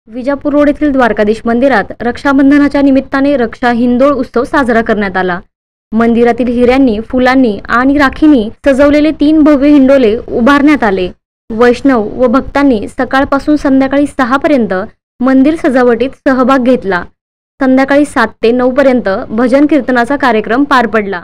Vijapur road येथील द्वारकाधीश मंदिरात रक्षाबंधनाच्या निमित्ताने रक्षा हिंदोळ उत्सव साजरा करण्यात आला। मंदिरातील हिऱ्यांनी, फुलांनी आणि राखींनी सजवलेले 3 भव्य हिंडोले उभारण्यात आले। वैष्णव व भक्तांनी सकाळपासून संध्याकाळी 6 पर्यंत मंदिर सजावटीत सहभाग घेतला। संध्याकाळी 7 ते 9 पर्यंत भजन कीर्तनाचा कार्यक्रम पार पडला।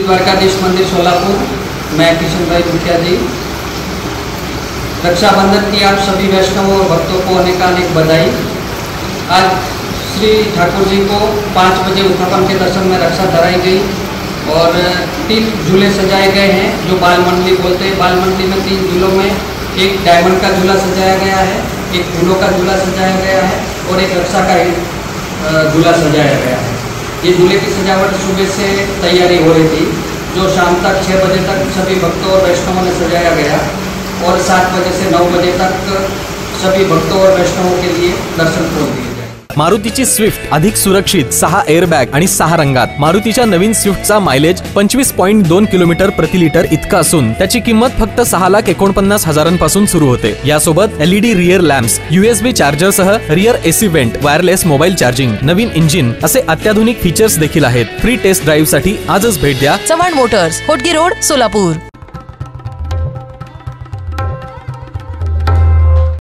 द्वारकाधीश मंदिर सोलापुर, मैं किशन भाई मुखिया जी। रक्षाबंधन की आप सभी वैष्णवों और भक्तों को अनेकानेक बधाई। आज श्री ठाकुर जी को 5 बजे उत्थापन के दर्शन में रक्षा धराई गई और 3 झूले सजाए गए हैं जो बाल मंडली बोलते हैं। बाल मंडली में 3 झूलों में एक डायमंड का झूला सजाया गया है, एक फूलों का झूला सजाया गया है और एक रक्षा का झूला सजाया गया है। ये झूले की सजावट सुबह से तैयारी हो रही थी, जो शाम तक 6 बजे तक सभी भक्तों और वैष्णवों ने सजाया गया और 7 बजे से 9 बजे तक सभी भक्तों और वैष्णवों के लिए दर्शन खोल दिए। मारुतीची स्विफ्ट अधिक सुरक्षित, 6 एअरबॅग आणि 6 रंगात। मारुतीच्या नवीन स्विफ्टचा मायलेज 25.2 किलोमीटर प्रति लिटर इतका असून त्याची किंमत फक्त 6,49,000 सुरू होते। यासोबत LED rear lamps, USB charger सह rear AC vent, wireless mobile charging, नवीन इंजिन असे अत्याधुनिक फीचर्स देखील आहेत। फ्री टेस्ट ड्राईव्ह साठी आजच भेट द्या चव्हाण मोटर्स, होटगी रोड, सोलापूर।